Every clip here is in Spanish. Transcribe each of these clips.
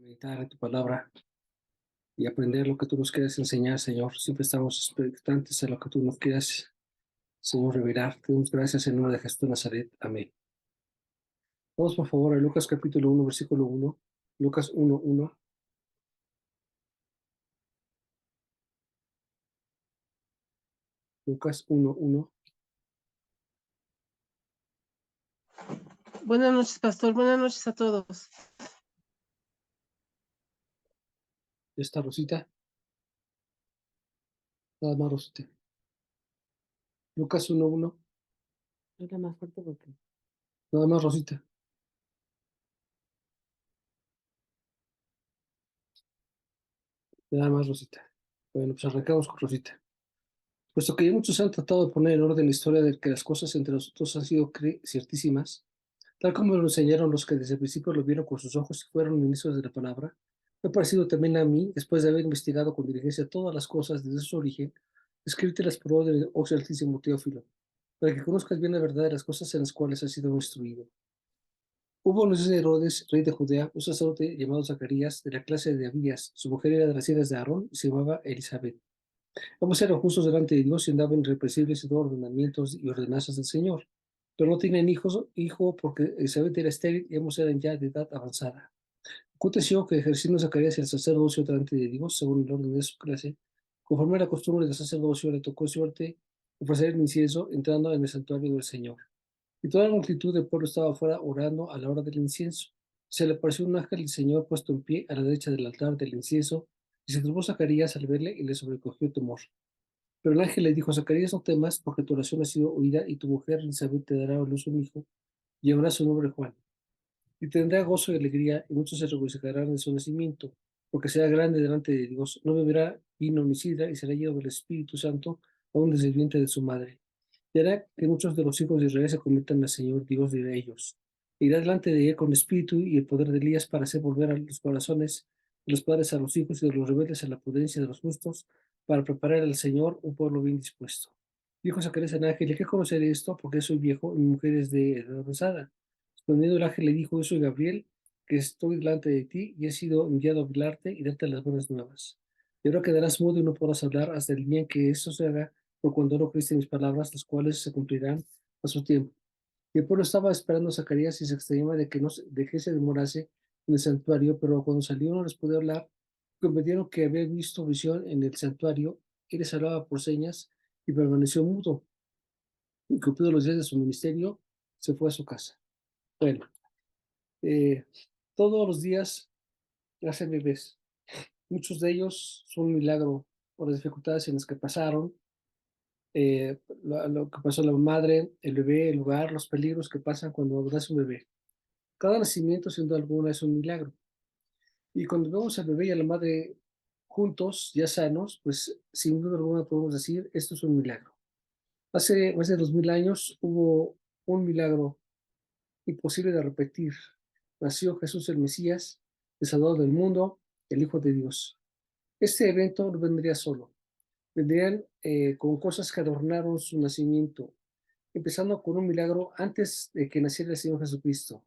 meditar en tu palabra y aprender lo que tú nos quieres enseñar, Señor. Siempre estamos expectantes a lo que tú nos quieras, Señor, revelar. Te damos gracias en nombre de Jesús de Nazaret. Amén. Vamos, por favor, a Lucas capítulo 1, versículo 1. Lucas 1, 1. Lucas 1, 1. Buenas noches, pastor. Buenas noches a todos. ¿Ya está Rosita? Nada más, Rosita. Lucas 1, 1. Habla más fuerte porque... Nada más, Rosita. Nada más, Rosita. Bueno, pues arrancamos con Rosita. Puesto que ya muchos han tratado de poner en orden la historia de que las cosas entre nosotros han sido ciertísimas, tal como lo enseñaron los que desde el principio lo vieron con sus ojos y fueron ministros de la palabra, me ha parecido también a mí, después de haber investigado con diligencia todas las cosas desde su origen, escrítelas por orden de Altísimo Teófilo, para que conozcas bien la verdad de las cosas en las cuales has sido instruido. Hubo en los días de Herodes, rey de Judea, un sacerdote llamado Zacarías, de la clase de Abías. Su mujer era de las hijas de Aarón y se llamaba Elizabeth. Ambos eran justos delante de Dios y andaban irreprensibles en todos los ordenamientos y ordenanzas del Señor. Pero no tenían hijo porque Elizabeth era estéril y ambos eran ya de edad avanzada. Aconteció que ejerciendo Zacarías el sacerdocio delante de Dios, según el orden de su clase, conforme a la costumbre del sacerdocio, le tocó suerte ofrecer el incienso entrando en el santuario del Señor. Y toda la multitud del pueblo estaba afuera orando a la hora del incienso. Se le apareció un ángel del Señor puesto en pie a la derecha del altar del incienso, y se turbó Zacarías al verle y le sobrecogió temor. Pero el ángel le dijo: Zacarías, no temas, porque tu oración ha sido oída, y tu mujer Elizabeth te dará a luz un hijo, y llamará su nombre Juan. Y tendrá gozo y alegría, y muchos se regocijarán en su nacimiento, porque será grande delante de Dios. No beberá vino ni sidra, y será lleno del Espíritu Santo, aún desde el vientre de su madre. Y hará que muchos de los hijos de Israel se conviertan al Señor Dios de ellos. E irá delante de él con espíritu y el poder de Elías para hacer volver a los corazones de los padres a los hijos y de los rebeldes a la prudencia de los justos, para preparar al Señor un pueblo bien dispuesto. Dijo Zacarías al ángel: ¿Y qué conoceré esto? Porque soy viejo y mi mujer es de edad avanzada. Respondiendo el ángel le dijo: Yo soy Gabriel, que estoy delante de ti y he sido enviado a hablarte y darte las buenas nuevas. Y ahora quedarás mudo y no podrás hablar hasta el día en que esto se haga, por cuando no creíste mis palabras, las cuales se cumplirán a su tiempo. Y el pueblo estaba esperando a Zacarías y se extrañaba de que se demorase en el santuario, pero cuando salió no les podía hablar. Comprendieron que había visto visión en el santuario, y les hablaba por señas, y permaneció mudo. Y cumplidos los días de su ministerio, se fue a su casa. Bueno, eh, todos los días hacen bebés. Muchos de ellos son un milagro por las dificultades en las que pasaron, lo que pasó a la madre, el bebé, el lugar, los peligros que pasan cuando nace un bebé. Cada nacimiento, sin duda alguna, es un milagro. Y cuando vemos al bebé y a la madre juntos, ya sanos, pues sin duda alguna podemos decir: esto es un milagro. Hace más de 2000 años hubo un milagro imposible de repetir. Nació Jesús el Mesías, el Salvador del mundo, el Hijo de Dios. Este evento no vendría solo, vendrían con cosas que adornaron su nacimiento, empezando con un milagro antes de que naciera el Señor Jesucristo.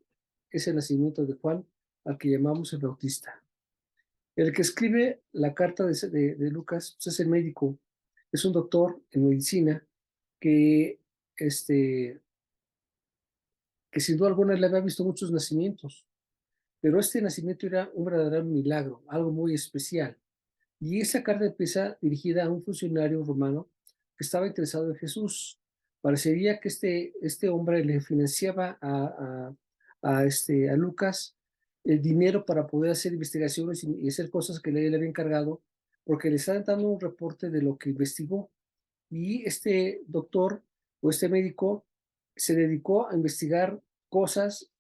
Es el nacimiento de Juan, al que llamamos el Bautista. El que escribe la carta de Lucas, pues, es el médico, es un doctor en medicina que, este, que sin duda alguna le había visto muchos nacimientos, pero este nacimiento era un verdadero milagro, algo muy especial. Y esa carta empieza dirigida a un funcionario romano que estaba interesado en Jesús. Parecería que este hombre le financiaba a Lucas el dinero para poder hacer investigaciones y hacer cosas que él le había encargado, porque le estaban dando un reporte de lo que investigó. Y este doctor o este médico se dedicó a investigar cosas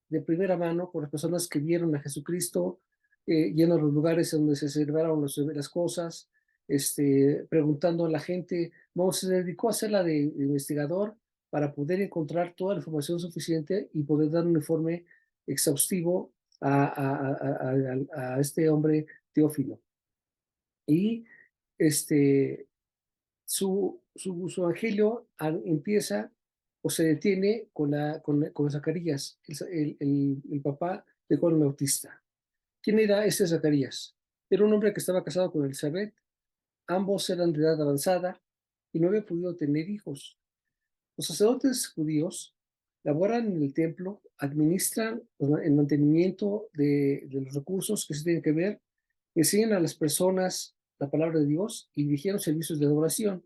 de primera mano con las personas que vieron a Jesucristo yendo a los lugares donde se celebraron las cosas, preguntando a la gente. Bueno, se dedicó a hacer la de investigador para poder encontrar toda la información suficiente y poder dar un informe exhaustivo a este hombre Teófilo. Y este, su evangelio empieza o se detiene con Zacarías, el papá de Juan el Bautista, ¿Quién era este Zacarías? Era un hombre que estaba casado con Elizabeth, ambos eran de edad avanzada y no había podido tener hijos. Los sacerdotes judíos laboran en el templo, administran el mantenimiento de los recursos que se tienen que ver, enseñan a las personas la palabra de Dios y dirigieron servicios de adoración.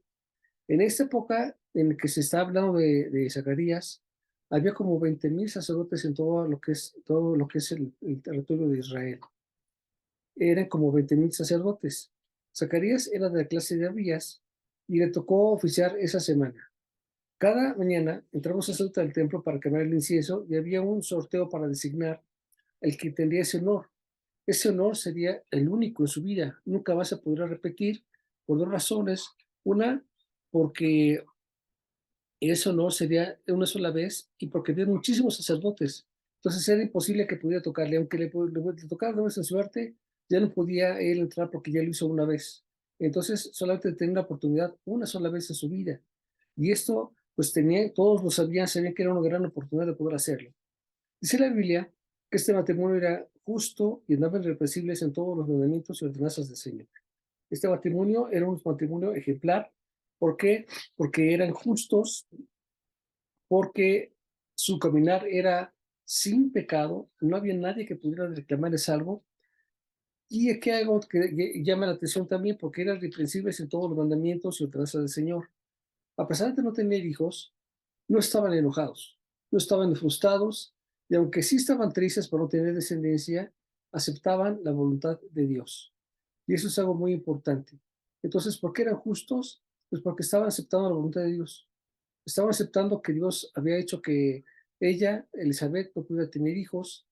En esta época en la que se está hablando de Zacarías, había como 20,000 sacerdotes en todo lo que es el territorio de Israel. Eran como 20,000 sacerdotes. Zacarías era de la clase de Abías y le tocó oficiar esa semana. Cada mañana entraba un sacerdote al templo para quemar el incienso y había un sorteo para designar el que tendría ese honor. Ese honor sería el único en su vida. Nunca más se podrá repetir por dos razones. Una, porque ese honor sería una sola vez y porque había muchísimos sacerdotes. Entonces era imposible que pudiera tocarle. Aunque le tocara una vez en suerte, ya no podía él entrar porque ya lo hizo una vez. Entonces solamente tenía la oportunidad una sola vez en su vida. Y esto, pues todos lo sabían que era una gran oportunidad de poder hacerlo. Dice la Biblia que este matrimonio era justo y andaban irrepresibles en todos los mandamientos y ordenanzas del Señor. Este matrimonio era un matrimonio ejemplar. ¿Por qué? Porque eran justos, porque su caminar era sin pecado, no había nadie que pudiera reclamarles algo. Y aquí hay algo que llama la atención también, porque eran irreprensibles en todos los mandamientos y ordenanzas del Señor. A pesar de no tener hijos, no estaban enojados, no estaban frustrados, y aunque sí estaban tristes por no tener descendencia, aceptaban la voluntad de Dios. Y eso es algo muy importante. Entonces, ¿por qué eran justos? Pues porque estaban aceptando la voluntad de Dios. Estaban aceptando que Dios había hecho que ella, Elizabeth, no pudiera tener hijos,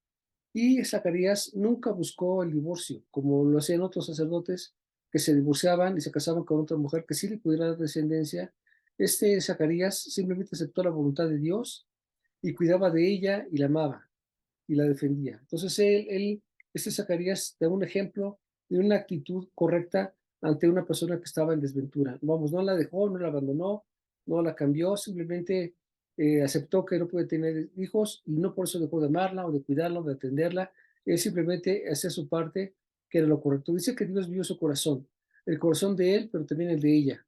y Zacarías nunca buscó el divorcio, como lo hacían otros sacerdotes que se divorciaban y se casaban con otra mujer que sí le pudiera dar descendencia. Este Zacarías simplemente aceptó la voluntad de Dios y cuidaba de ella y la amaba y la defendía. Entonces este Zacarías da un ejemplo de una actitud correcta ante una persona que estaba en desventura. Vamos, no la dejó, no la abandonó, no la cambió, simplemente aceptó que no puede tener hijos y no por eso dejó de amarla o de cuidarla o de atenderla. Él simplemente hacía su parte, que era lo correcto. Dice que Dios vio su corazón, el corazón de él, pero también el de ella.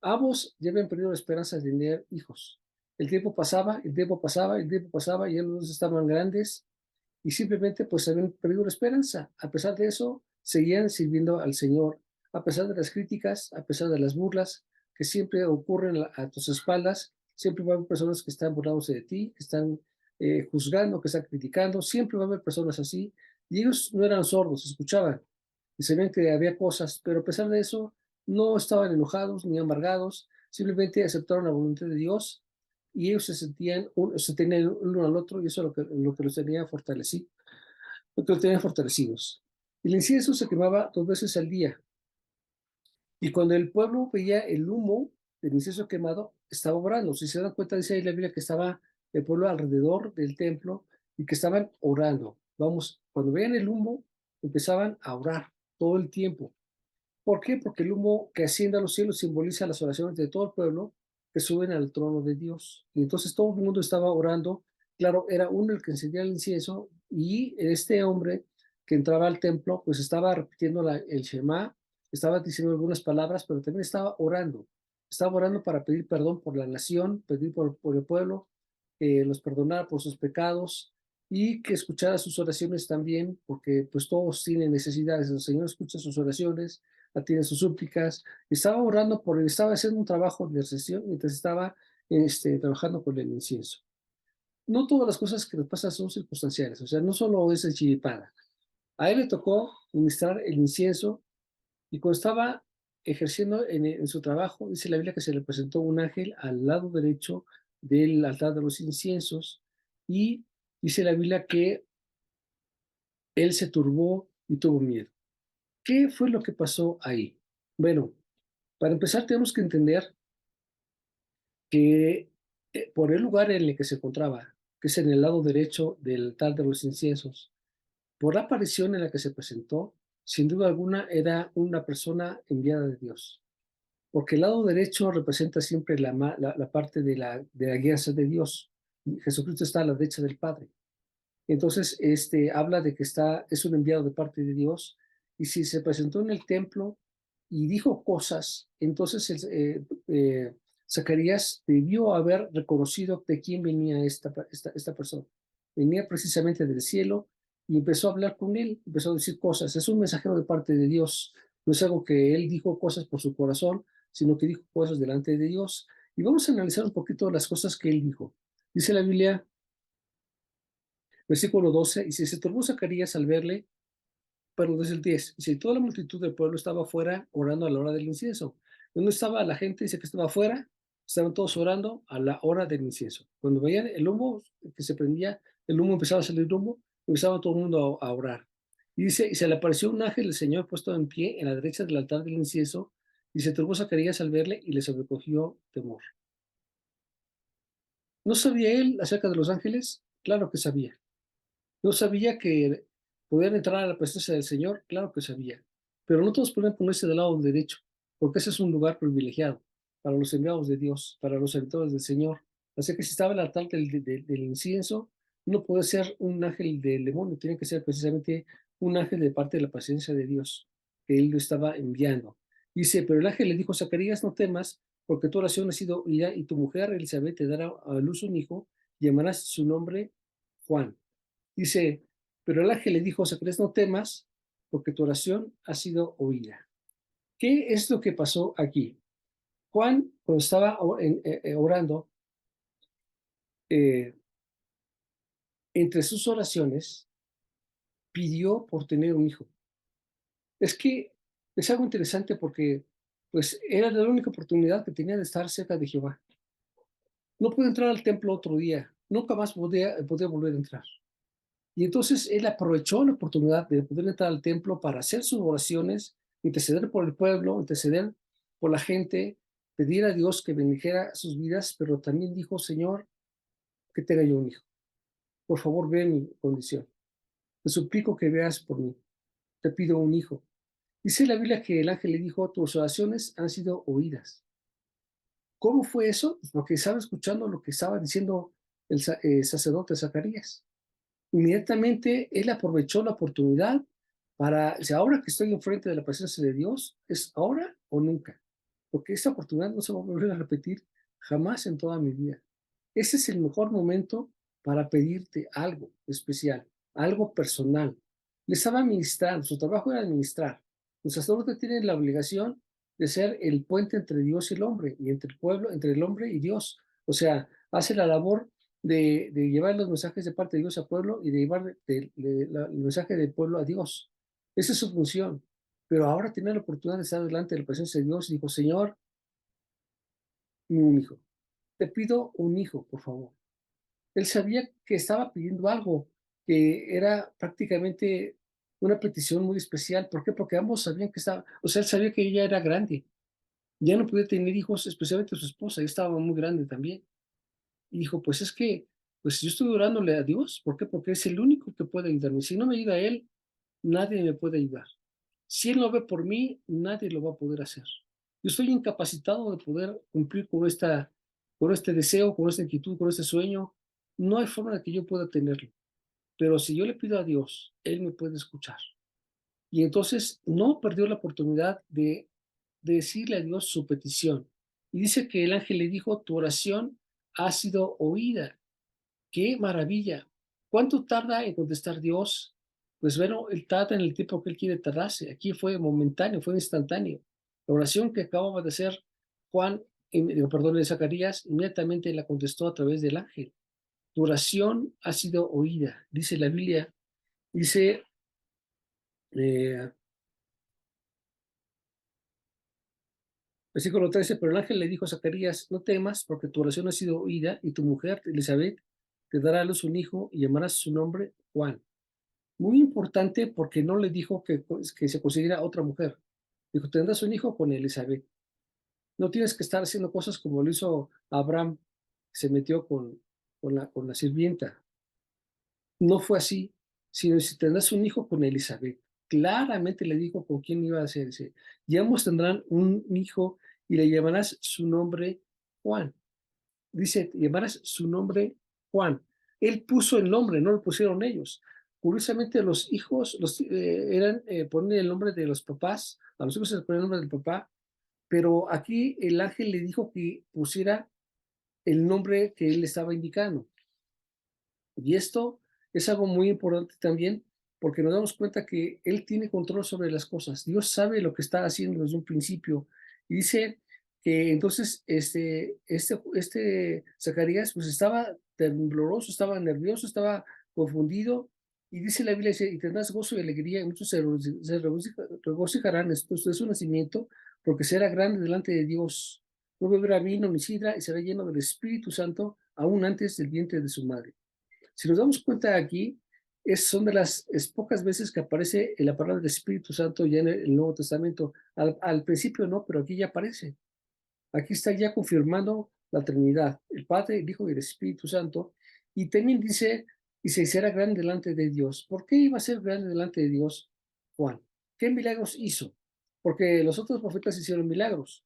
Ambos ya habían perdido la esperanza de tener hijos. El tiempo pasaba, el tiempo pasaba, el tiempo pasaba y ellos estaban grandes y simplemente pues habían perdido la esperanza. A pesar de eso, seguían sirviendo al Señor, a pesar de las críticas, a pesar de las burlas que siempre ocurren a tus espaldas. Siempre va a haber personas que están burlándose de ti, que están juzgando, que están criticando. Siempre va a haber personas así. Y ellos no eran sordos, escuchaban y sabían que había cosas, pero a pesar de eso, no estaban enojados ni amargados, simplemente aceptaron la voluntad de Dios y ellos se tenían uno al otro y eso es lo que los tenía fortalecidos, lo que los tenía fortalecidos. El incienso se quemaba 2 veces al día y cuando el pueblo veía el humo del incienso quemado, estaba orando. Si se dan cuenta, dice ahí la Biblia que estaba el pueblo alrededor del templo y que estaban orando. Vamos, cuando veían el humo, empezaban a orar todo el tiempo. ¿Por qué? Porque el humo que asciende a los cielos simboliza las oraciones de todo el pueblo que suben al trono de Dios. Y entonces todo el mundo estaba orando. Claro, era uno el que encendía el incienso y este hombre que entraba al templo, pues estaba repitiendo el Shema, estaba diciendo algunas palabras, pero también estaba orando. Estaba orando para pedir perdón por la nación, pedir por el pueblo, que los perdonara por sus pecados y que escuchara sus oraciones también, porque pues todos tienen necesidades. El Señor escucha sus oraciones, atiende sus súplicas. Estaba haciendo un trabajo de intercesión mientras estaba trabajando con el incienso. No todas las cosas que nos pasan son circunstanciales, o sea, no solo es chiripada. A él le tocó ministrar el incienso y cuando estaba ejerciendo en su trabajo, dice la Biblia que se le presentó un ángel al lado derecho del altar de los inciensos y dice la Biblia que él se turbó y tuvo miedo. ¿Qué fue lo que pasó ahí? Bueno, para empezar tenemos que entender que por el lugar en el que se encontraba, que es en el lado derecho del altar de los inciensos, por la aparición en la que se presentó, sin duda alguna era una persona enviada de Dios, porque el lado derecho representa siempre la parte de la guianza de Dios. Jesucristo está a la derecha del Padre. Entonces, habla de que es un enviado de parte de Dios, y si se presentó en el templo y dijo cosas, entonces Zacarías debió haber reconocido de quién venía esta persona. Venía precisamente del cielo y empezó a hablar con él, empezó a decir cosas. Es un mensajero de parte de Dios, no es algo que él dijo cosas por su corazón, sino que dijo cosas delante de Dios. Y vamos a analizar un poquito las cosas que él dijo. Dice la Biblia, versículo 12, y se turbó Zacarías al verle, pero desde el 10, dice, toda la multitud del pueblo estaba afuera orando a la hora del incienso. ¿Dónde estaba la gente? Dice que estaba afuera, estaban todos orando a la hora del incienso. Cuando veían el humo que se prendía, el humo empezaba a salir humo, empezaba todo el mundo a orar. Y dice, y se le apareció un ángel del Señor puesto en pie en la derecha del altar del incienso, y se turbó Zacarías al verle y le sobrecogió temor. ¿No sabía él acerca de los ángeles? Claro que sabía. ¿No sabía que podían entrar a la presencia del Señor? Claro que sabía. Pero no todos podían ponerse del lado derecho, porque ese es un lugar privilegiado para los enviados de Dios, para los servidores del Señor. Así que si estaba el altar del incienso, no puede ser un ángel del demonio, tiene que ser precisamente un ángel de parte de la presencia de Dios, que él lo estaba enviando. Dice, pero el ángel le dijo a Zacarías, no temas, porque tu oración ha sido oída y tu mujer Elizabeth te dará a luz un hijo, y llamarás su nombre Juan. Dice, pero el ángel le dijo a Zacarías, no temas, porque tu oración ha sido oída. ¿Qué es lo que pasó aquí? Juan, cuando estaba orando, eh, entre sus oraciones, pidió por tener un hijo. Es que es algo interesante porque pues era la única oportunidad que tenía de estar cerca de Jehová. No pudo entrar al templo otro día, nunca más podía volver a entrar. Y entonces él aprovechó la oportunidad de poder entrar al templo para hacer sus oraciones, interceder por el pueblo, interceder por la gente, pedir a Dios que bendijera sus vidas, pero también dijo, Señor, que tenga yo un hijo. Por favor, ve mi condición. Te suplico que veas por mí. Te pido un hijo. Dice la Biblia que el ángel le dijo, tus oraciones han sido oídas. ¿Cómo fue eso? Pues porque estaba escuchando lo que estaba diciendo el sacerdote Zacarías. Inmediatamente él aprovechó la oportunidad para, si ahora que estoy enfrente de la presencia de Dios, es ahora o nunca, porque esta oportunidad no se va a volver a repetir jamás en toda mi vida. Ese es el mejor momento para pedirte algo especial, algo personal. Le estaba administrando, su trabajo era administrar. Los sacerdotes tienen la obligación de ser el puente entre Dios y el hombre, y entre el pueblo, entre el hombre y Dios. O sea, hace la labor de llevar los mensajes de parte de Dios al pueblo y de llevar el mensaje del pueblo a Dios. Esa es su función. Pero ahora tiene la oportunidad de estar delante de la presencia de Dios y dijo, Señor, un hijo. Te pido un hijo, por favor. Él sabía que estaba pidiendo algo que era prácticamente una petición muy especial. ¿Por qué? Porque ambos sabían que estaba, o sea, él sabía que ella era grande. Ya no podía tener hijos, especialmente su esposa, ella estaba muy grande también. Y dijo, pues es que, pues yo estoy orándole a Dios. ¿Por qué? Porque es el único que puede ayudarme. Si no me ayuda Él, nadie me puede ayudar. Si Él no ve por mí, nadie lo va a poder hacer. Yo estoy incapacitado de poder cumplir con este deseo, con esta inquietud, con este sueño. No hay forma de que yo pueda tenerlo. Pero si yo le pido a Dios, Él me puede escuchar. Y entonces no perdió la oportunidad de decirle a Dios su petición. Y dice que el ángel le dijo, tu oración ha sido oída. ¡Qué maravilla! ¿Cuánto tarda en contestar Dios? Pues bueno, Él tarda en el tiempo que Él quiere tardarse. Aquí fue momentáneo, fue instantáneo. La oración que acababa de hacer Juan, perdón, de Zacarías, inmediatamente la contestó a través del ángel. Tu oración ha sido oída, dice la Biblia. Dice, eh, versículo 13, pero el ángel le dijo a Zacarías, no temas, porque tu oración ha sido oída, y tu mujer, Elizabeth, te dará a luz un hijo, y llamarás su nombre Juan. Muy importante porque no le dijo que se consiguiera otra mujer. Dijo, tendrás un hijo con Elizabeth. No tienes que estar haciendo cosas como lo hizo Abraham, se metió con la sirvienta. No fue así, sino si tendrás un hijo con Elizabeth. Claramente le dijo con quién iba a ser. Dice, y ambos tendrán un hijo y le llamarás su nombre Juan. Dice, llamarás su nombre Juan. Él puso el nombre, no lo pusieron ellos. Curiosamente, los hijos ponen el nombre de los papás, a los hijos se les pone el nombre del papá, pero aquí el ángel le dijo que pusiera el nombre que él estaba indicando. Y esto es algo muy importante también, porque nos damos cuenta que Él tiene control sobre las cosas. Dios sabe lo que está haciendo desde un principio. Y dice que entonces este Zacarías pues estaba tembloroso, estaba nervioso, estaba confundido. Y dice la Biblia, dice, y tendrás gozo y alegría, y muchos se regocijarán después de su nacimiento, porque será grande delante de Dios. No beberá vino ni sidra, y será lleno del Espíritu Santo, aún antes del vientre de su madre. Si nos damos cuenta aquí, son de las pocas veces que aparece en la palabra del Espíritu Santo ya en el Nuevo Testamento. Al principio no, pero aquí ya aparece. Aquí está ya confirmando la Trinidad, el Padre, el Hijo y el Espíritu Santo. Y también dice, y se hiciera grande delante de Dios. ¿Por qué iba a ser grande delante de Dios Juan? ¿Qué milagros hizo? Porque los otros profetas hicieron milagros.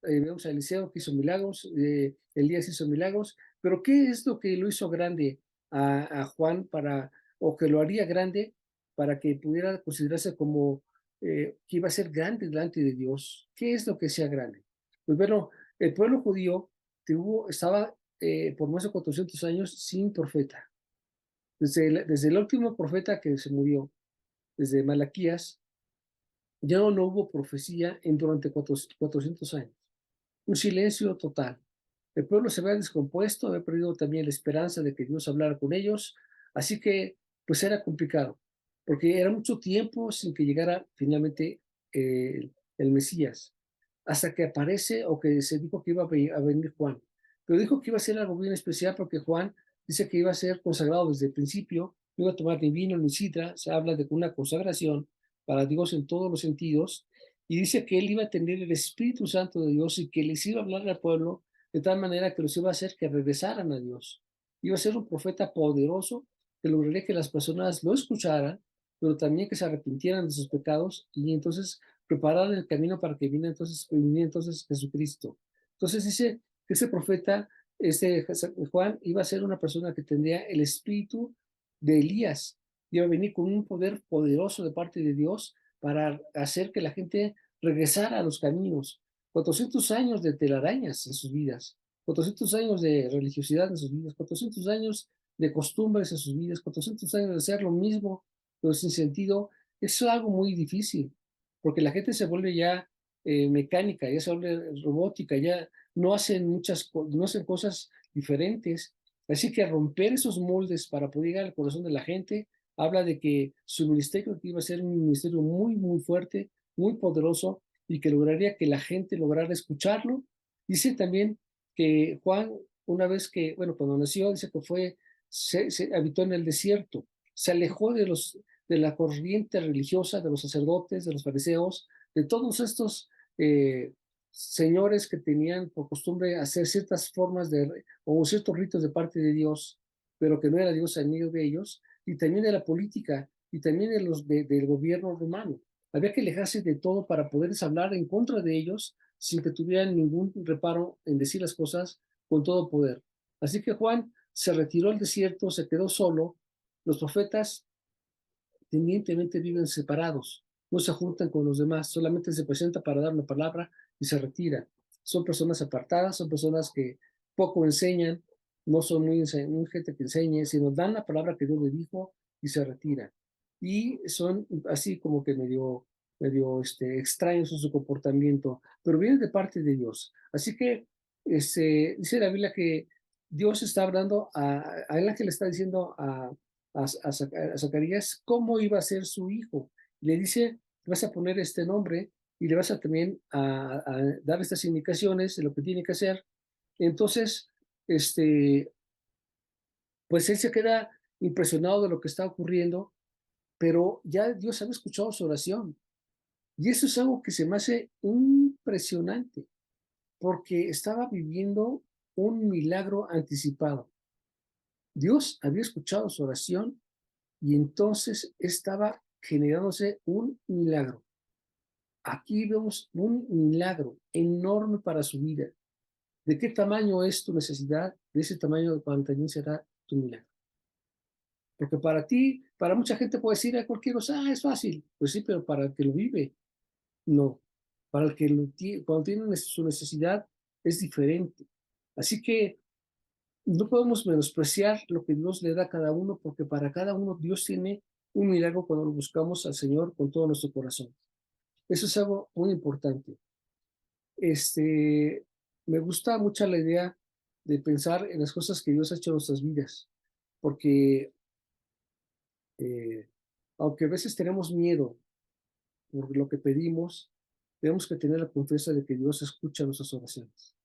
Vemos a Eliseo que hizo milagros, Elías hizo milagros, pero ¿qué es lo que lo hizo grande a Juan o que lo haría grande para que pudiera considerarse como que iba a ser grande delante de Dios? ¿Qué es lo que sea grande? Pues bueno, el pueblo judío estaba por más de 400 años sin profeta. Desde el último profeta que se murió, desde Malaquías, ya no hubo profecía durante 400 años. Un silencio total. El pueblo se había descompuesto, había perdido también la esperanza de que Dios hablara con ellos, así que pues era complicado, porque era mucho tiempo sin que llegara finalmente el Mesías, hasta que aparece o que se dijo que iba a venir Juan. Pero dijo que iba a ser algo bien especial porque Juan dice que iba a ser consagrado desde el principio, no iba a tomar ni vino ni sidra, se habla de una consagración para Dios en todos los sentidos, y dice que él iba a tener el Espíritu Santo de Dios y que les iba a hablar al pueblo de tal manera que los iba a hacer que regresaran a Dios. Iba a ser un profeta poderoso que lograría que las personas lo escucharan, pero también que se arrepintieran de sus pecados y entonces prepararan el camino para que viniera entonces Jesucristo. Entonces dice que ese profeta, Juan, iba a ser una persona que tendría el espíritu de Elías, iba a venir con un poder poderoso de parte de Dios para hacer que la gente regresara a los caminos. 400 años de telarañas en sus vidas, 400 años de religiosidad en sus vidas, 400 años de costumbres en sus vidas, 400 años de hacer lo mismo, pero sin sentido. Es algo muy difícil, porque la gente se vuelve ya mecánica, ya se vuelve robótica, ya no hacen cosas diferentes. Así que romper esos moldes para poder llegar al corazón de la gente, habla de que su ministerio iba a ser un ministerio muy, muy fuerte, muy poderoso y que lograría que la gente lograra escucharlo. Dice también que Juan, una vez que, bueno, cuando nació, dice que se habitó en el desierto, se alejó de la corriente religiosa, de los sacerdotes, de los fariseos, de todos estos eh, señores que tenían por costumbre hacer ciertas formas o ciertos ritos de parte de Dios, pero que no era Dios en medio de ellos, y también de la política, y también del gobierno romano. Había que alejarse de todo para poderles hablar en contra de ellos sin que tuvieran ningún reparo en decir las cosas con todo poder. Así que Juan se retiró al desierto, se quedó solo. Los profetas evidentemente viven separados, no se juntan con los demás, solamente se presenta para dar una palabra y se retira. Son personas apartadas, son personas que poco enseñan, no son muy gente que enseñe, sino dan la palabra que Dios le dijo y se retiran. Y son así como que medio extraños en su comportamiento, pero vienen de parte de Dios. Así que dice la Biblia que Dios está hablando, al ángel le está diciendo a Zacarías cómo iba a ser su hijo. Le dice, vas a poner este nombre y le vas a también a dar estas indicaciones de lo que tiene que hacer. Entonces, pues él se queda impresionado de lo que está ocurriendo, pero ya Dios había escuchado su oración. Y eso es algo que se me hace impresionante, porque estaba viviendo un milagro anticipado. Dios había escuchado su oración y entonces estaba generándose un milagro. Aquí vemos un milagro enorme para su vida. ¿De qué tamaño es tu necesidad? De ese tamaño también será tu milagro. Porque para ti, para mucha gente puede decir a cualquier cosa, es fácil. Pues sí, pero para el que lo vive, no. Para el que cuando tiene su necesidad, es diferente. Así que no podemos menospreciar lo que Dios le da a cada uno, porque para cada uno Dios tiene un milagro cuando lo buscamos al Señor con todo nuestro corazón. Eso es algo muy importante. Me gusta mucho la idea de pensar en las cosas que Dios ha hecho en nuestras vidas, porque eh, aunque a veces tenemos miedo por lo que pedimos, tenemos que tener la confianza de que Dios escucha nuestras oraciones.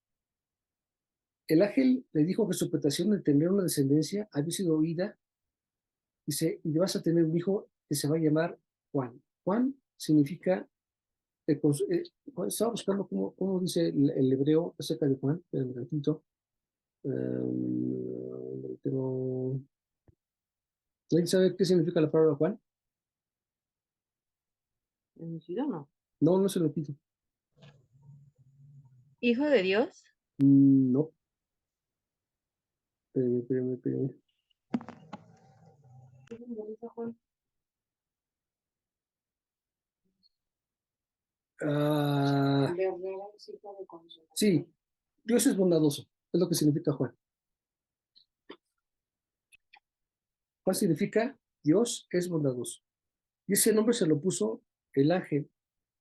El ángel le dijo que su petición de tener una descendencia había sido oída. Dice, y vas a tener un hijo que se va a llamar Juan. Juan significa, estaba buscando cómo dice el hebreo acerca de Juan, pero un ratito. Pero, ¿alguien sabe qué significa la palabra Juan? ¿Bendecido o no? No, no se lo repito. ¿Hijo de Dios? No, espérame. ¿Qué simboliza Juan? Ah, Hijo de consolación. sí, Dios es bondadoso, es lo que significa Juan. Juan significa Dios es bondadoso. Y ese nombre se lo puso el ángel,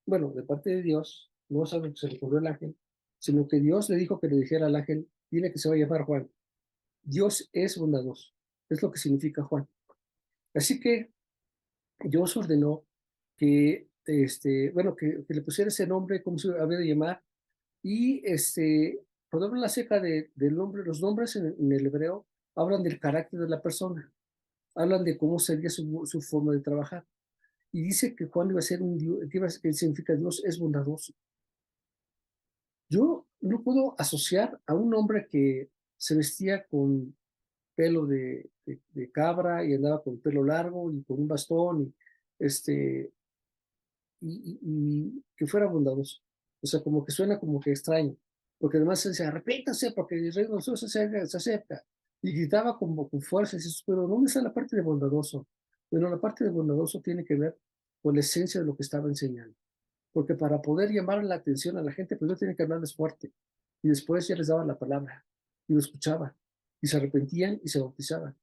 bueno, de parte de Dios, no sabe que se le ocurrió el ángel, sino que Dios le dijo que le dijera al ángel, dile que se va a llamar Juan. Dios es bondadoso, es lo que significa Juan. Así que Dios ordenó que, que le pusiera ese nombre, cómo se había de llamar, y cuando hablan acerca del nombre, los nombres en el hebreo hablan del carácter de la persona, hablan de cómo sería su forma de trabajar. Y dice que Juan iba a ser un Dios, que significa Dios es bondadoso. Yo no puedo asociar a un hombre que se vestía con pelo de cabra y andaba con pelo largo y con un bastón y que fuera bondadoso. O sea, como que suena como que extraño. Porque además se dice, arrepiéntase porque el reino de los cielos se acerca. Y gritaba como con fuerza, y dices, pero ¿dónde está la parte de bondadoso? Bueno, la parte de bondadoso tiene que ver con la esencia de lo que estaba enseñando. Porque para poder llamar la atención a la gente, pues yo tenía que hablarles fuerte. Y después ya les daba la palabra y lo escuchaba. Y se arrepentían y se bautizaban.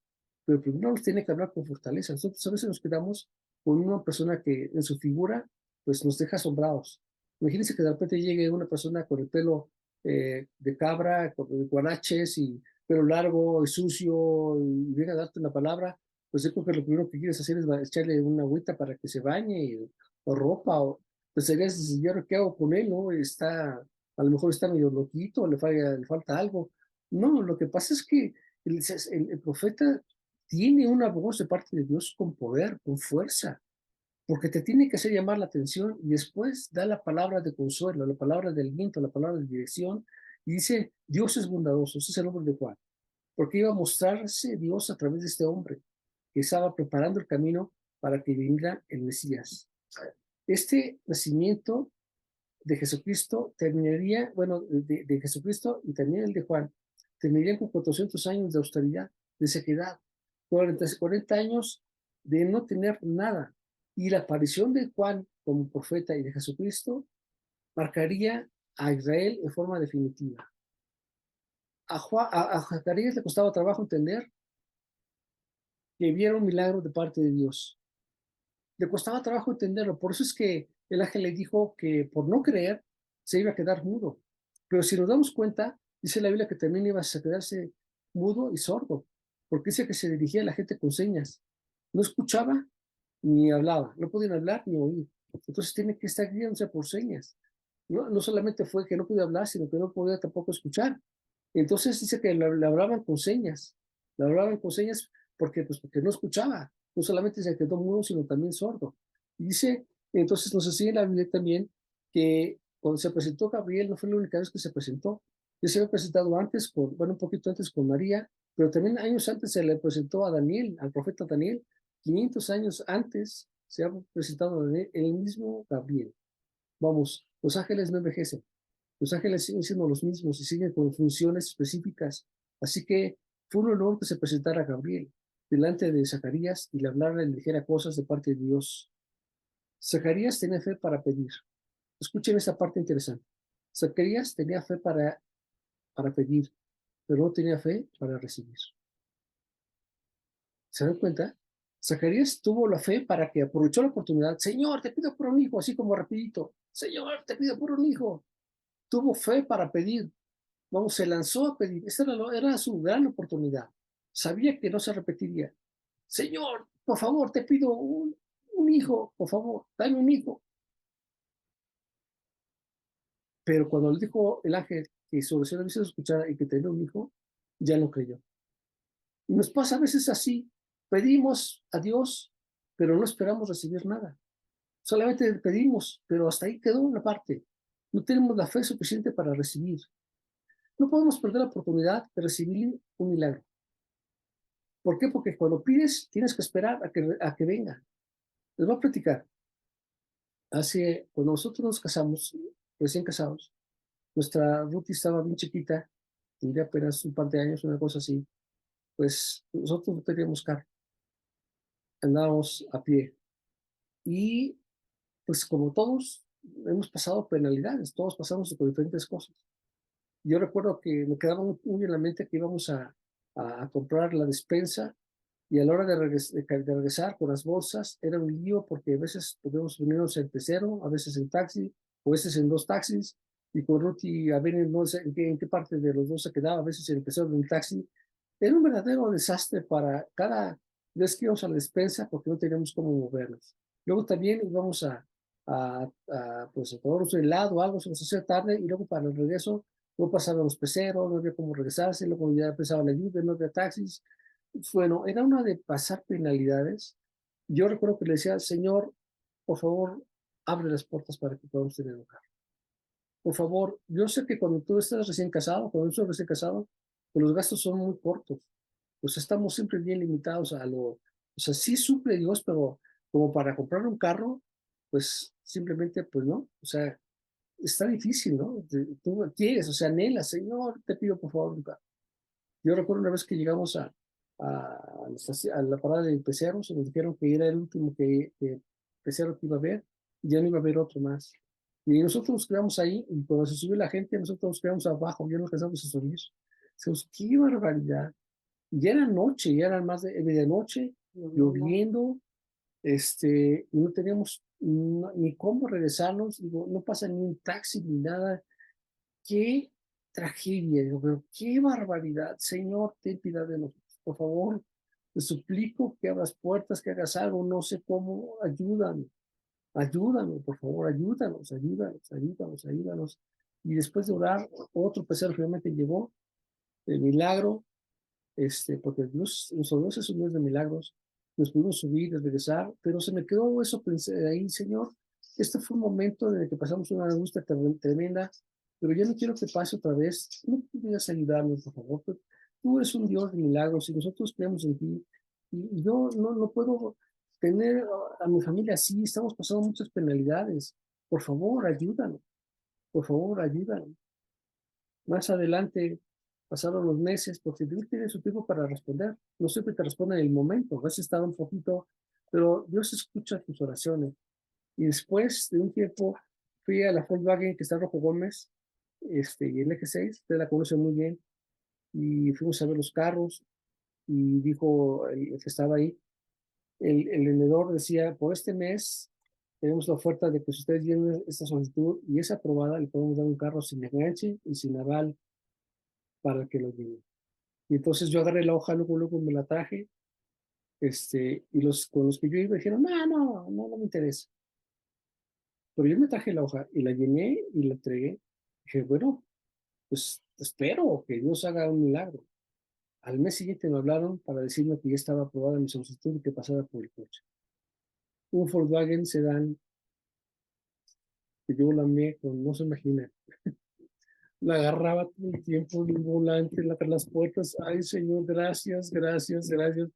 Pero primero los tiene que hablar con fortaleza. Nosotros a veces nos quedamos con una persona que en su figura pues nos deja asombrados. Imagínense que de repente llegue una persona con el pelo de cabra, con guaraches y pelo largo y sucio y venga a darte una palabra, pues yo creo que lo primero que quieres hacer es echarle una agüita para que se bañe o ropa o pues serías, yo qué hago con él, ¿no? A lo mejor está medio loquito, le falta algo. No, lo que pasa es que el profeta tiene una voz de parte de Dios con poder, con fuerza, porque te tiene que hacer llamar la atención y después da la palabra de consuelo, la palabra de aliento, la palabra de dirección y dice, Dios es bondadoso, ese es el nombre de Juan, porque iba a mostrarse Dios a través de este hombre que estaba preparando el camino para que viniera el Mesías. Este nacimiento de Jesucristo terminaría, bueno, de Jesucristo y también el de Juan, terminarían con 400 años de austeridad, de sequedad, 40 años de no tener nada. Y la aparición de Juan como profeta y de Jesucristo marcaría a Israel en forma definitiva. A Zacarías le costaba trabajo entender que viera un milagro de parte de Dios. Le costaba trabajo entenderlo. Por eso es que el ángel le dijo que por no creer se iba a quedar mudo. Pero si nos damos cuenta, dice la Biblia que también iba a quedarse mudo y sordo, porque dice que se dirigía a la gente con señas. No escuchaba ni hablaba, no podían hablar ni oír. Entonces tiene que estar guiándose por señas. No solamente fue que no podía hablar, sino que no podía tampoco escuchar. Entonces dice que le hablaban con señas. Le hablaban con señas porque no escuchaba. No solamente se quedó mudo, sino también sordo. Y dice, entonces nos enseña la Biblia también que cuando se presentó Gabriel, no fue la única vez que se presentó. Ya se había presentado antes, un poquito antes con María, pero también años antes se le presentó a Daniel, al profeta Daniel. 500 años antes se ha presentado a Daniel, el mismo Gabriel. Vamos, los ángeles no envejecen. Los ángeles siguen siendo los mismos y siguen con funciones específicas. Así que fue un honor que se presentara Gabriel. delante de Zacarías y le hablara y le dijera cosas de parte de Dios. Zacarías tenía fe para pedir. Escuchen esta parte interesante. Zacarías tenía fe para pedir, pero no tenía fe para recibir. ¿Se dan cuenta? Zacarías tuvo la fe para que aprovechó la oportunidad. Señor, te pido por un hijo, así como rapidito. Señor, te pido por un hijo. Tuvo fe para pedir. Vamos, se lanzó a pedir. Esa era su gran oportunidad. Sabía que no se repetiría. Señor, por favor, te pido un hijo, por favor, dame un hijo. Pero cuando le dijo el ángel que su oración había sido escuchada y que tenía un hijo, ya no creyó. Y nos pasa a veces así. Pedimos a Dios, pero no esperamos recibir nada. Solamente pedimos, pero hasta ahí quedó una parte. No tenemos la fe suficiente para recibir. No podemos perder la oportunidad de recibir un milagro. ¿Por qué? Porque cuando pides, tienes que esperar a que venga. Les voy a platicar. Cuando nosotros nos casamos, recién casados, nuestra Ruti estaba bien chiquita, tendría apenas un par de años, una cosa así. Pues nosotros no teníamos carro, andábamos a pie. Y pues como todos hemos pasado penalidades, todos pasamos por diferentes cosas. Yo recuerdo que me quedaba muy en la mente que íbamos a comprar la despensa y a la hora de regresar con las bolsas era un lío porque a veces podíamos venirnos en pecero, a veces en taxi, o a veces en dos taxis, y con Ruti a ver no sé en qué parte de los dos se quedaba, a veces en el pecero en el taxi. Era un verdadero desastre para cada vez que íbamos a la despensa porque no teníamos cómo movernos. Luego también íbamos pues, a tomarnos un helado o algo, se nos hacía tarde, y luego para el regreso no pasaban los peceros, no había cómo regresarse, luego ya empezaba la lluvia, no había taxis. Bueno, era una de pasar penalidades. Yo recuerdo que le decía, Señor, por favor, abre las puertas para que podamos tener un carro. Por favor, yo sé que cuando tú estás recién casado, cuando yo estoy recién casado, pues los gastos son muy cortos. Pues estamos siempre bien limitados o sea, sí suple Dios, pero como para comprar un carro, pues simplemente, pues no. O sea, está difícil, ¿no? Tú quieres, o sea, anhelas, Señor, te pido por favor un carro. Yo recuerdo una vez que llegamos a la parada de peceros, nos dijeron que era el último pecero que iba a haber, y ya no iba a haber otro más. Y nosotros nos quedamos ahí, y cuando se subió la gente, nosotros nos quedamos abajo, ya no alcanzamos a subir. Decimos, qué barbaridad. Y ya era noche, ya eran más de medianoche, No. lloviendo, y no teníamos ni cómo regresarnos, digo, no pasa ni un taxi ni nada. Qué tragedia, digo, pero qué barbaridad. Señor, ten piedad de nosotros. Por favor, te suplico que abras puertas, que hagas algo, no sé cómo, ayúdame, ayúdame, por favor, ayúdanos, ayúdanos, ayúdanos, ayúdanos. Y después de orar, otro pecero finalmente llegó, el milagro, porque nuestro Dios es un Dios de milagros. Nos pudimos subir, regresar, pero se me quedó eso, pensé ahí, Señor. Este fue un momento en el que pasamos una angustia tremenda, pero yo no quiero que pase otra vez. No pudieras ayudarnos, por favor. Tú eres un Dios de milagros y nosotros creemos en ti. Y yo no puedo tener a mi familia así. Estamos pasando muchas penalidades. Por favor, ayúdanos. Por favor, ayúdanos. Más adelante pasaron los meses, porque Dios tiene su tiempo para responder. No siempre te responde en el momento, a veces tarda un poquito, pero Dios escucha tus oraciones. Y después de un tiempo fui a la Volkswagen que está en Rojo Gómez, y el eje 6, usted la conoce muy bien, y fuimos a ver los carros, y dijo el que estaba ahí, el vendedor decía, por este mes tenemos la oferta de que si ustedes llenan esta solicitud y es aprobada, le podemos dar un carro sin enganche y sin aval para que lo lleven. Y entonces yo agarré la hoja, luego me la traje, y con los que yo iba dijeron, no me interesa. Pero yo me traje la hoja y la llené y la entregué. Dije, bueno, pues espero que Dios haga un milagro. Al mes siguiente me hablaron para decirme que ya estaba aprobada mi solicitud y que pasara por el coche. Un Volkswagen Sedán que yo la amé con, no se imagina, la agarraba todo el tiempo, el volante, las puertas. Ay, Señor, gracias, gracias, gracias.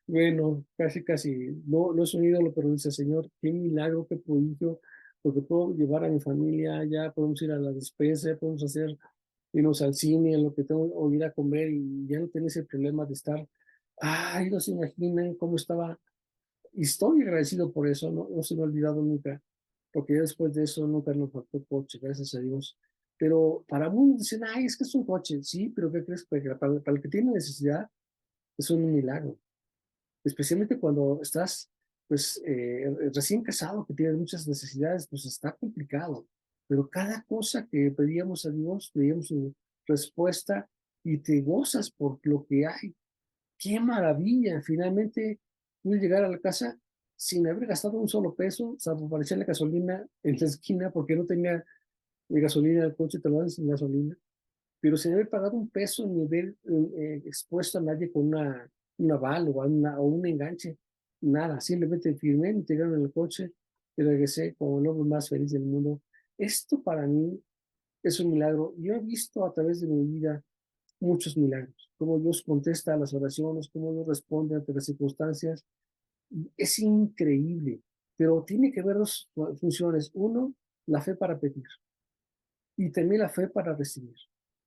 Bueno, casi, no es un ídolo, pero dice, Señor, qué milagro, qué prodigio, porque puedo llevar a mi familia, ya podemos ir a la despensa, podemos irnos al cine, en lo que tengo, o ir a comer, y ya no tener ese problema de estar Ay, no se imaginan cómo estaba, y estoy agradecido por eso, no se me ha olvidado nunca, porque ya después de eso nunca nos faltó coche, gracias a Dios. Pero para muchos dicen, ay, es que es un coche, sí, pero ¿qué crees? Para el que tiene necesidad es un milagro, especialmente cuando estás, pues, recién casado, que tienes muchas necesidades, pues está complicado. Pero cada cosa que pedíamos a Dios, pedíamos su respuesta y te gozas por lo que hay. ¡Qué maravilla! Finalmente pude llegar a la casa sin haber gastado un solo peso, salvo para echarle gasolina en la esquina, porque no tenía gasolina en el coche, te lo dan sin gasolina, pero sin haber pagado un peso ni haber expuesto a nadie con una bala o un enganche, nada, simplemente firmé, me integraron en el coche y regresé como el hombre más feliz del mundo. Esto para mí es un milagro. Yo he visto a través de mi vida muchos milagros, cómo Dios contesta a las oraciones, cómo Dios responde ante las circunstancias. Es increíble, pero tiene que ver dos funciones. Uno, la fe para pedir y también la fe para recibir.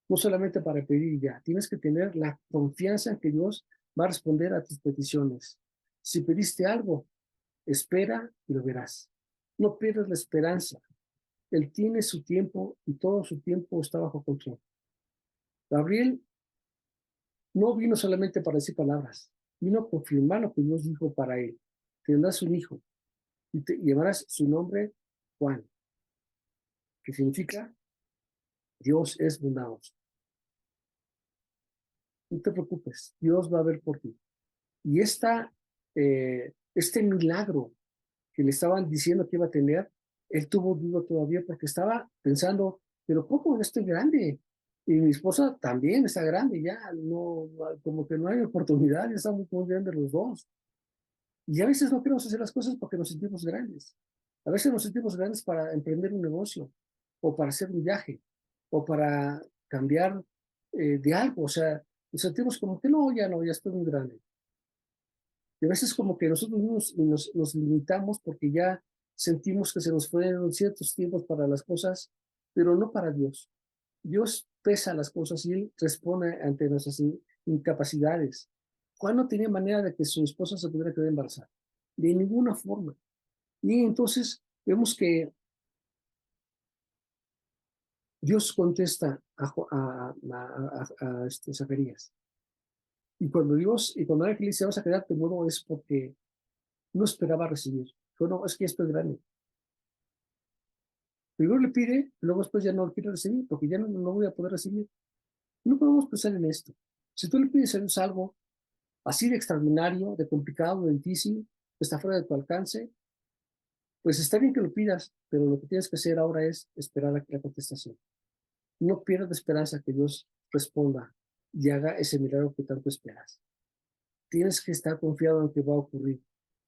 No solamente para pedir ya, tienes que tener la confianza en que Dios va a responder a tus peticiones. Si pediste algo, espera y lo verás. No pierdas la esperanza. Él tiene su tiempo y todo su tiempo está bajo control. Gabriel no vino solamente para decir palabras, vino a confirmar lo que Dios dijo para él. Tendrás un hijo y llevarás su nombre Juan, que significa Dios es bondadoso. No te preocupes, Dios va a ver por ti. Y este milagro que le estaban diciendo que iba a tener, él tuvo duda todavía porque estaba pensando, pero ¿cómo? Ya estoy grande. Y mi esposa también está grande, ya no, como que no hay oportunidad, ya estamos muy grandes los dos. Y a veces no queremos hacer las cosas porque nos sentimos grandes. A veces nos sentimos grandes para emprender un negocio, o para hacer un viaje, o para cambiar de algo. O sea, nos sentimos como que no, ya estoy muy grande. Y a veces como que nosotros mismos nos limitamos porque ya sentimos que se nos fueron ciertos tiempos para las cosas, pero no para Dios. Dios pesa las cosas y Él responde ante nuestras incapacidades. Juan no tenía manera de que su esposa se pudiera quedar embarazada, de ninguna forma. Y entonces vemos que Dios contesta a Zacarías. Y cuando el ángel dice, vas a quedarte mudo, es porque no esperaba recibir. Bueno, es que ya estoy grande. Primero le pide, luego después ya no lo quiere recibir, porque ya no voy a poder recibir. No podemos pensar en esto. Si tú le pides a Dios algo así de extraordinario, de complicado, de difícil, que está fuera de tu alcance, pues está bien que lo pidas, pero lo que tienes que hacer ahora es esperar a la contestación. No pierdas la esperanza que Dios responda y haga ese milagro que tanto esperas. Tienes que estar confiado en que va a ocurrir.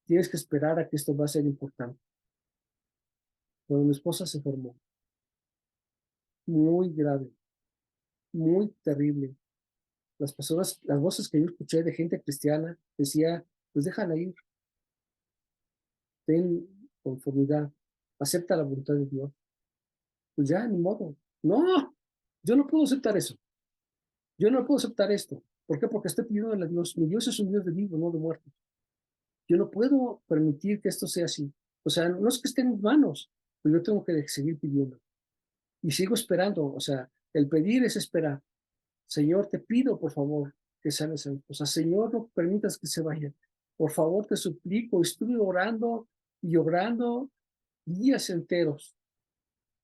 Tienes que esperar a que esto va a ser importante. Cuando mi esposa se enfermó, muy grave, muy terrible, las voces que yo escuché de gente cristiana decía, pues déjala ir, ten conformidad, acepta la voluntad de Dios. Pues ya, ni modo. No, yo no puedo aceptar eso. Yo no puedo aceptar esto. ¿Por qué? Porque estoy pidiendo a Dios. Mi Dios es un Dios de vivos, no de muertos. Yo no puedo permitir que esto sea así. O sea, no es que esté en mis manos, pero yo tengo que seguir pidiendo. Y sigo esperando. O sea, el pedir es esperar. Señor, te pido, por favor, que sanes a mi esposa. Señor, no permitas que se vaya. Por favor, te suplico. Estuve orando y orando días enteros,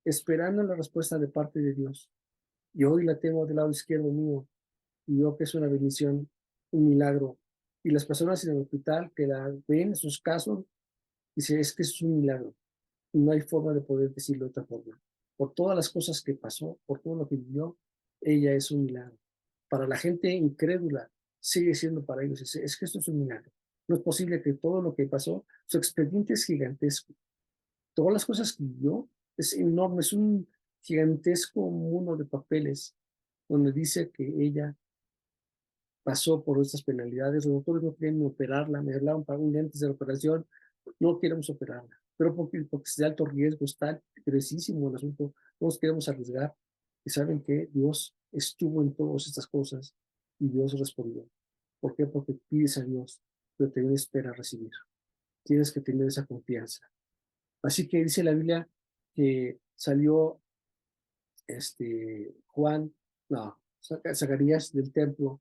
esperando la respuesta de parte de Dios. Y hoy la tengo del lado izquierdo mío. Y veo que es una bendición, un milagro. Y las personas en el hospital que la ven en sus casos, dicen, es que es un milagro. No hay forma de poder decirlo de otra forma. Por todas las cosas que pasó, por todo lo que vivió, ella es un milagro. Para la gente incrédula, sigue siendo para ellos, es que esto es un milagro. No es posible que todo lo que pasó, su expediente es gigantesco. Todas las cosas que vivió es enorme, es un gigantesco mundo de papeles donde dice que ella pasó por estas penalidades. Los doctores no quieren operarla, me hablaron para un día antes de la operación, no queremos operarla, pero porque es de alto riesgo, está gruesísimo el asunto, todos queremos arriesgar, y saben que Dios estuvo en todas estas cosas y Dios respondió. ¿Por qué? Porque pides a Dios, pero también espera recibir. Tienes que tener esa confianza. Así que dice la Biblia que salió Juan, no, Zacarías del templo,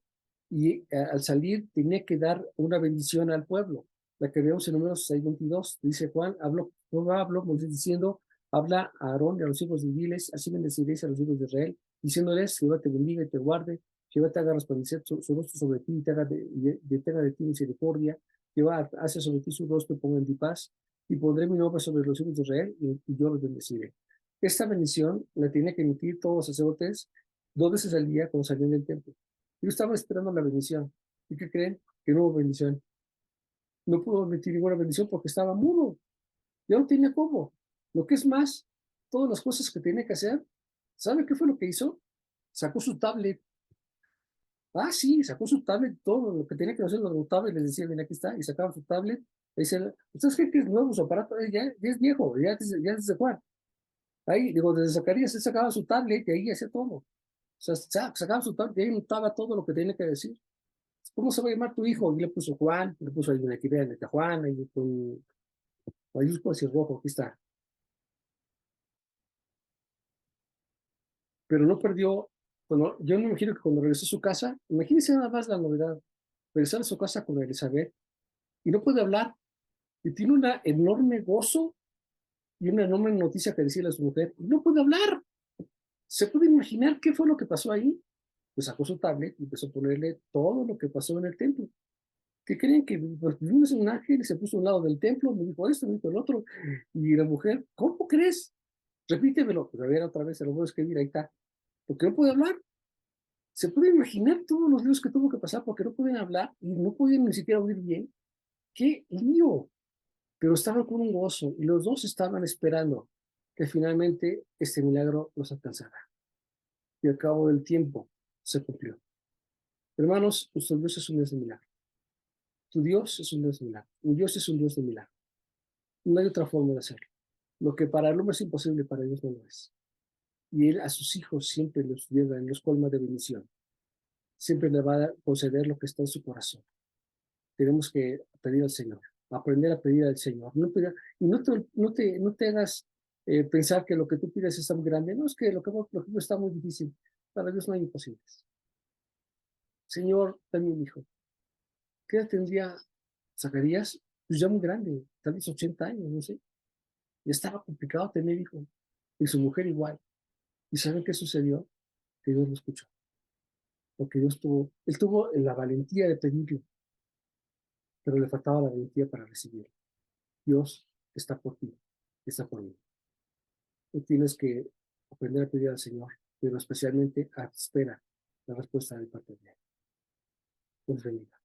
y al salir tenía que dar una bendición al pueblo, la que vemos en Números 6:22. Dice Juan, habló Moisés diciendo, habla a Aarón y a los hijos de Diles, así bendeciréis a los hijos de Israel, diciéndoles, Jehová te bendiga y te guarde, Jehová te haga resplandecer su rostro sobre ti y tenga de ti misericordia, Jehová hace sobre ti su rostro y ponga en ti paz, y pondré mi nombre sobre los hijos de Israel y yo los bendeciré. Esta bendición la tenía que emitir todos los sacerdotes 2 veces al día cuando salían del templo. Yo estaba esperando la bendición. ¿Y qué creen? Que no hubo bendición. No pudo emitir ninguna bendición porque estaba mudo. Ya no tenía cómo. Lo que es más, todas las cosas que tenía que hacer, ¿sabe qué fue lo que hizo? Sacó su tablet. Ah, sí, sacó su tablet, todo lo que tenía que hacer lo anotaba y les decía, ven, aquí está, y sacaba su tablet. Y decía, ¿ustedes creen que es nuevo su aparato? Ya es viejo, ya es de Juan. Ahí, digo, desde Zacarías, él sacaba su tablet y ahí hacía todo. O sea, sacaba su tablet y ahí notaba todo lo que tenía que decir. ¿Cómo se va a llamar tu hijo? Y le puso Juan, le puso ahí una que vean, Juan, ahí con mayúsculas y rojo, aquí está. Pero no perdió, bueno, yo me imagino que cuando regresó a su casa, imagínense nada más la novedad, regresar a su casa con Elizabeth y no puede hablar, y tiene una enorme gozo y una enorme noticia que decirle a su mujer, y no puede hablar. ¿Se puede imaginar qué fue lo que pasó ahí? Pues sacó su tablet y empezó a ponerle todo lo que pasó en el templo. ¿Qué creen? Que pues, vimos un ángel y se puso a un lado del templo, me dijo esto, me dijo el otro. Y la mujer, ¿cómo crees? Repítemelo. Pues a ver, otra vez, se lo voy a escribir, ahí está. Porque no puede hablar. ¿Se puede imaginar todos los líos que tuvo que pasar porque no podían hablar y no podían ni siquiera oír bien? ¡Qué lío! Pero estaban con un gozo y los dos estaban esperando que finalmente este milagro los alcanzara. Y al cabo del tiempo se cumplió. Hermanos, nuestro Dios es un Dios de milagro. Tu Dios es un Dios de milagro. Mi Dios es un Dios de milagro. No hay otra forma de hacerlo. Lo que para el hombre es imposible, para Dios no lo es. Y Él a sus hijos siempre los lleva en los colmas de bendición. Siempre le va a conceder lo que está en su corazón. Tenemos que pedir al Señor, aprender a pedir al Señor. Y no te hagas pensar que lo que tú pides está muy grande. No, es que lo que está muy difícil. Para Dios no hay imposibles. Señor, dame un hijo. ¿Qué edad tendría Zacarías? Pues ya muy grande, tal vez 80 años, no sé. Ya estaba complicado tener hijos. Y su mujer igual. ¿Y saben qué sucedió? Que Dios lo escuchó. Porque él tuvo la valentía de pedirlo, pero le faltaba la valentía para recibirlo. Dios está por ti, está por mí. Tú tienes que aprender a pedir al Señor, pero especialmente a espera la respuesta de parte de Él. Dios bendiga.